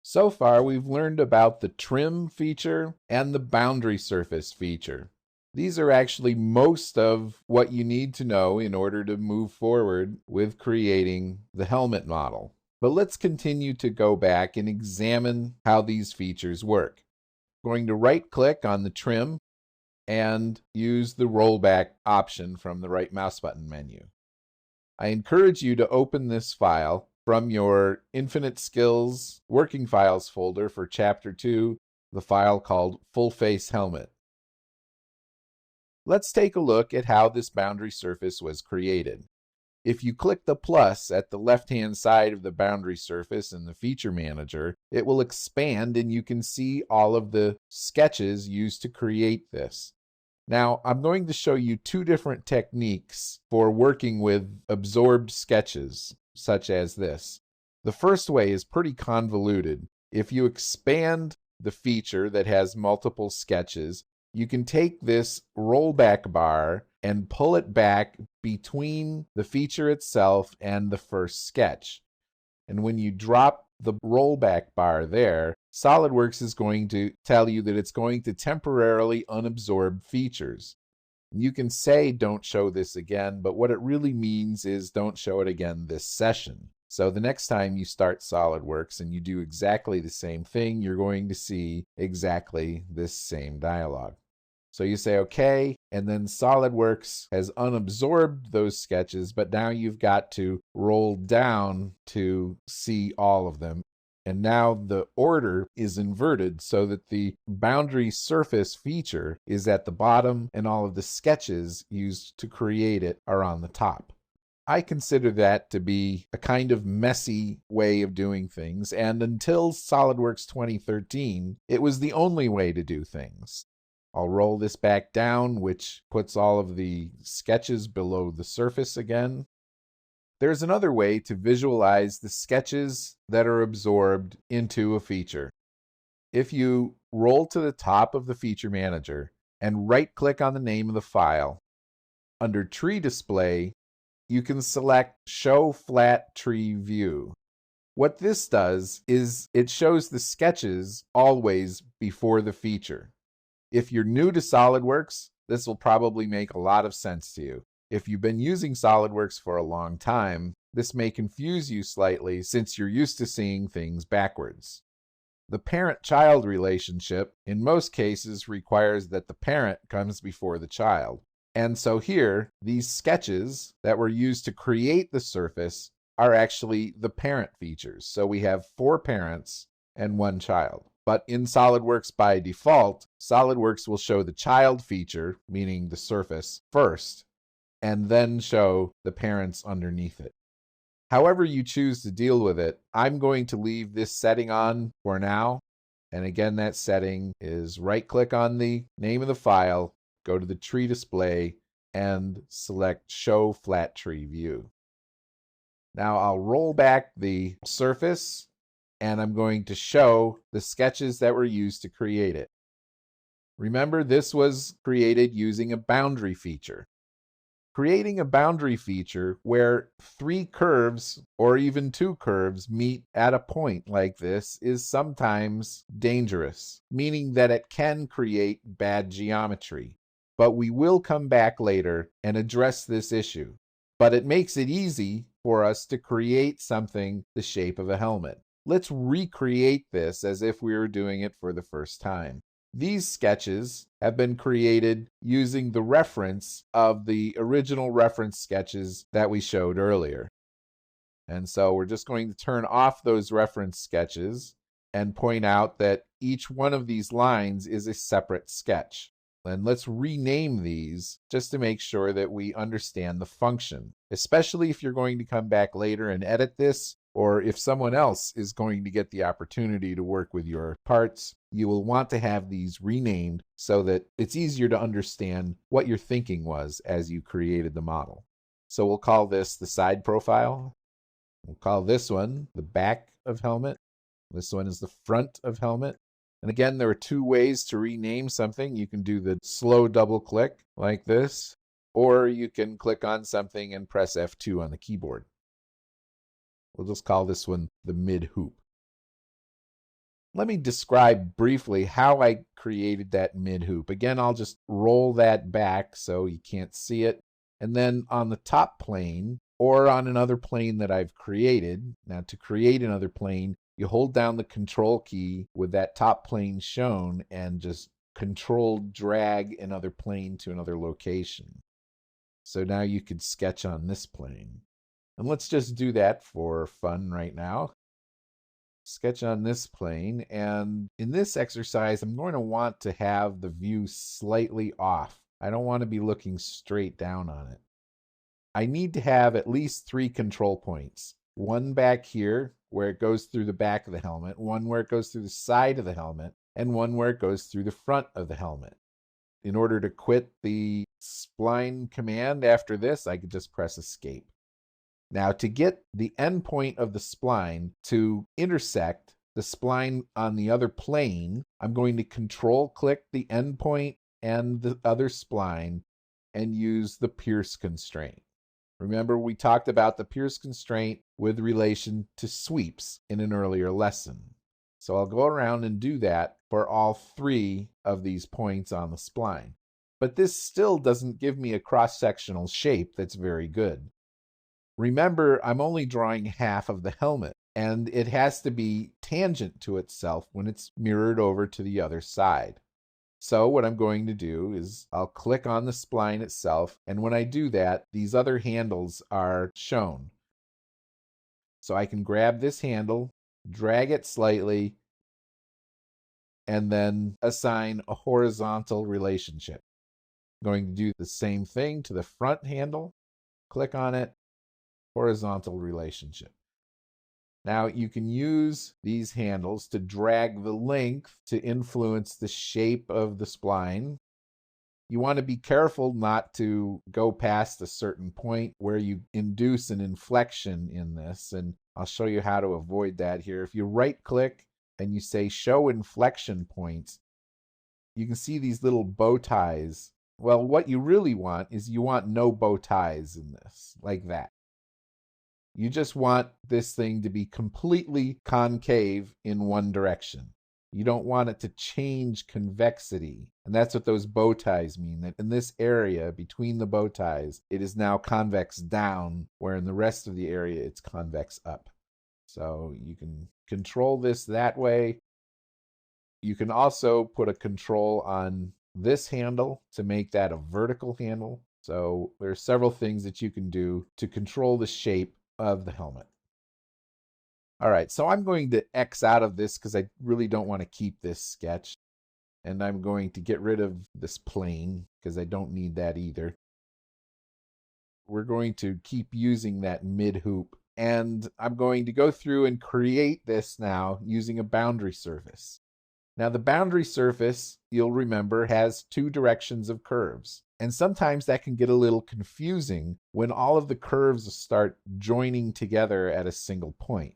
So far, we've learned about the trim feature and the boundary surface feature. These are actually most of what you need to know in order to move forward with creating the helmet model. But let's continue to go back and examine how these features work. I'm going to right-click on the trim and use the rollback option from the right mouse button menu. I encourage you to open this file from your Infinite Skills Working Files folder for Chapter 2, the file called Full Face Helmet. Let's take a look at how this boundary surface was created. If you click the plus at the left-hand side of the boundary surface in the Feature Manager, it will expand and you can see all of the sketches used to create this. Now, I'm going to show you two different techniques for working with absorbed sketches, such as this. The first way is pretty convoluted. If you expand the feature that has multiple sketches, you can take this rollback bar and pull it back between the feature itself and the first sketch. And when you drop the rollback bar there, SOLIDWORKS is going to tell you that it's going to temporarily unabsorb features. You can say don't show this again, but what it really means is don't show it again this session. So the next time you start SOLIDWORKS and you do exactly the same thing, you're going to see exactly this same dialog. So you say okay, and then SOLIDWORKS has unabsorbed those sketches, but now you've got to roll down to see all of them. And now the order is inverted so that the boundary surface feature is at the bottom and all of the sketches used to create it are on the top. I consider that to be a kind of messy way of doing things, and until SOLIDWORKS 2013, it was the only way to do things. I'll roll this back down, which puts all of the sketches below the surface again. There's another way to visualize the sketches that are absorbed into a feature. If you roll to the top of the Feature Manager and right-click on the name of the file, under Tree Display, you can select Show Flat Tree View. What this does is it shows the sketches always before the feature. If you're new to SOLIDWORKS, this will probably make a lot of sense to you. If you've been using SOLIDWORKS for a long time, this may confuse you slightly since you're used to seeing things backwards. The parent-child relationship, in most cases, requires that the parent comes before the child. And so here, these sketches that were used to create the surface are actually the parent features. So we have 4 parents and 1 child. But in SOLIDWORKS by default, SOLIDWORKS will show the child feature, meaning the surface, first, and then show the parents underneath it. However you choose to deal with it, I'm going to leave this setting on for now. And again, that setting is right-click on the name of the file, go to the tree display, and select Show Flat Tree View. Now I'll roll back the surface, and I'm going to show the sketches that were used to create it. Remember, this was created using a boundary feature. Creating a boundary feature where 3 curves or even 2 curves meet at a point like this is sometimes dangerous, meaning that it can create bad geometry. But we will come back later and address this issue. But it makes it easy for us to create something the shape of a helmet. Let's recreate this as if we were doing it for the first time. These sketches have been created using the reference of the original reference sketches that we showed earlier. And so we're just going to turn off those reference sketches and point out that each one of these lines is a separate sketch. And let's rename these just to make sure that we understand the function, especially if you're going to come back later and edit this, or if someone else is going to get the opportunity to work with your parts. You will want to have these renamed so that it's easier to understand what your thinking was as you created the model. So we'll call this the side profile. We'll call this one the back of helmet. This one is the front of helmet. And again, there are 2 ways to rename something. You can do the slow double click like this, or you can click on something and press F2 on the keyboard. We'll just call this one the mid hoop. Let me describe briefly how I created that mid hoop. Again, I'll just roll that back so you can't see it. And then on the top plane, or on another plane that I've created, now to create another plane, you hold down the control key with that top plane shown and just control drag another plane to another location. So now you could sketch on this plane. And let's just do that for fun right now. Sketch on this plane, and in this exercise I'm going to want to have the view slightly off. I don't want to be looking straight down on it. I need to have at least 3 control points. One back here where it goes through the back of the helmet, one where it goes through the side of the helmet, and one where it goes through the front of the helmet. In order to quit the spline command after this, I could just press escape. Now, to get the end point of the spline to intersect the spline on the other plane, I'm going to control click the end point and the other spline and use the pierce constraint. Remember, we talked about the pierce constraint with relation to sweeps in an earlier lesson. So I'll go around and do that for all 3 of these points on the spline. But this still doesn't give me a cross-sectional shape that's very good. Remember, I'm only drawing half of the helmet, and it has to be tangent to itself when it's mirrored over to the other side. So what I'm going to do is I'll click on the spline itself, and when I do that, these other handles are shown. So I can grab this handle, drag it slightly, and then assign a horizontal relationship. I'm going to do the same thing to the front handle, click on it, horizontal relationship. Now you can use these handles to drag the length to influence the shape of the spline. You want to be careful not to go past a certain point where you induce an inflection in this, and I'll show you how to avoid that here. If you right click and you say show inflection points, you can see these little bow ties. Well, what you really want is you want no bow ties in this, like that. You just want this thing to be completely concave in one direction. You don't want it to change convexity. And that's what those bow ties mean, that in this area between the bow ties, it is now convex down, where in the rest of the area, it's convex up. So you can control this that way. You can also put a control on this handle to make that a vertical handle. So there are several things that you can do to control the shape of the helmet. All right, so I'm going to X out of this because I really don't want to keep this sketch. And I'm going to get rid of this plane because I don't need that either. We're going to keep using that mid hoop. And I'm going to go through and create this now using a boundary surface. Now the boundary surface, you'll remember, has 2 directions of curves. And sometimes that can get a little confusing when all of the curves start joining together at a single point.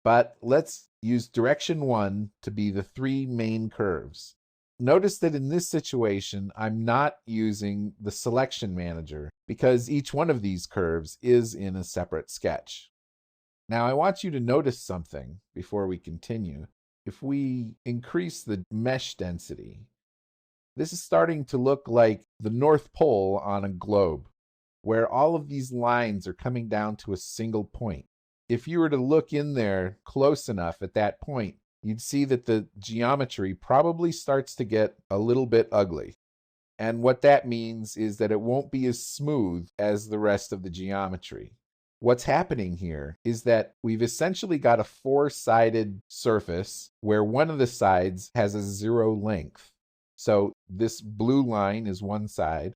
But let's use direction 1 to be the 3 main curves. Notice that in this situation, I'm not using the selection manager because each one of these curves is in a separate sketch. Now I want you to notice something before we continue. If we increase the mesh density, this is starting to look like the North Pole on a globe, where all of these lines are coming down to a single point. If you were to look in there close enough at that point, you'd see that the geometry probably starts to get a little bit ugly. And what that means is that it won't be as smooth as the rest of the geometry. What's happening here is that we've essentially got a 4-sided surface where one of the sides has a 0 length. So this blue line is one side.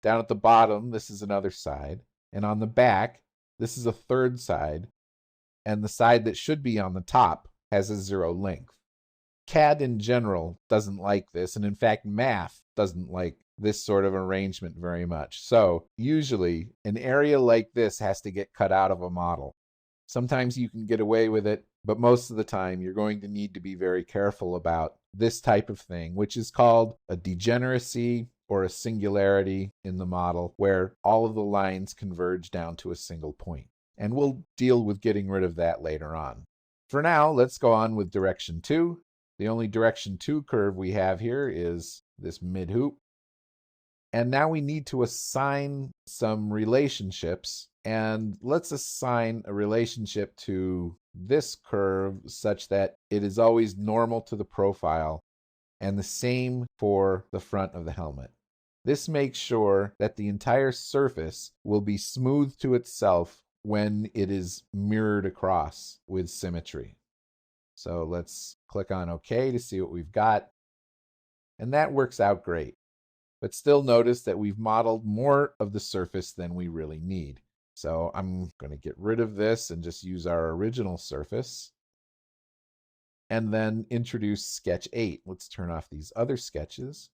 Down at the bottom, this is another side. And on the back, this is a 3rd side. And the side that should be on the top has a 0 length. CAD in general doesn't like this. And in fact, math doesn't like this sort of arrangement very much. So usually an area like this has to get cut out of a model. Sometimes you can get away with it, but most of the time you're going to need to be very careful about this type of thing, which is called a degeneracy or a singularity in the model, where all of the lines converge down to a single point. And we'll deal with getting rid of that later on. For now, let's go on with direction 2. The only direction 2 curve we have here is this mid-hoop. And now we need to assign some relationships. And let's assign a relationship to this curve such that it is always normal to the profile, and the same for the front of the helmet. This makes sure that the entire surface will be smooth to itself when it is mirrored across with symmetry. So let's click on OK to see what we've got. And that works out great. But still notice that we've modeled more of the surface than we really need. So I'm going to get rid of this and just use our original surface. And then introduce Sketch 8. Let's turn off these other sketches.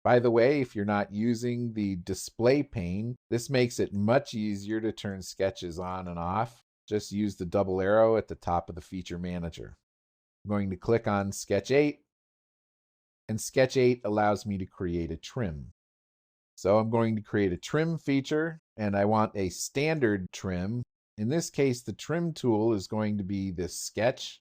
By the way, if you're not using the display pane, this makes it much easier to turn sketches on and off. Just use the double arrow at the top of the feature manager. I'm going to click on Sketch 8. And Sketch 8 allows me to create a trim. So I'm going to create a trim feature, and I want a standard trim. In this case, the trim tool is going to be this sketch.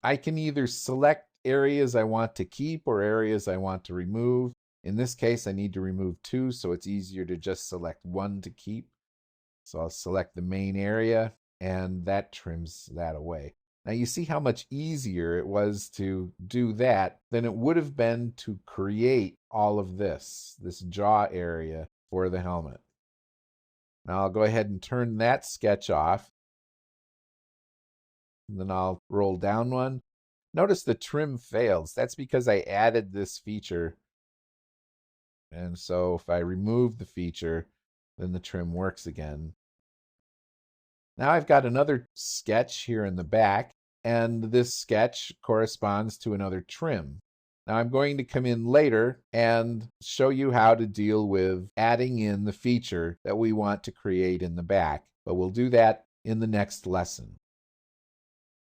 I can either select areas I want to keep or areas I want to remove. In this case, I need to remove 2, so it's easier to just select 1 to keep. So I'll select the main area, and that trims that away. Now you see how much easier it was to do that than it would have been to create all of this jaw area for the helmet. Now I'll go ahead and turn that sketch off. And then I'll roll down one. Notice the trim fails. That's because I added this feature. And so if I remove the feature, then the trim works again. Now I've got another sketch here in the back, and this sketch corresponds to another trim. Now I'm going to come in later and show you how to deal with adding in the feature that we want to create in the back, but we'll do that in the next lesson.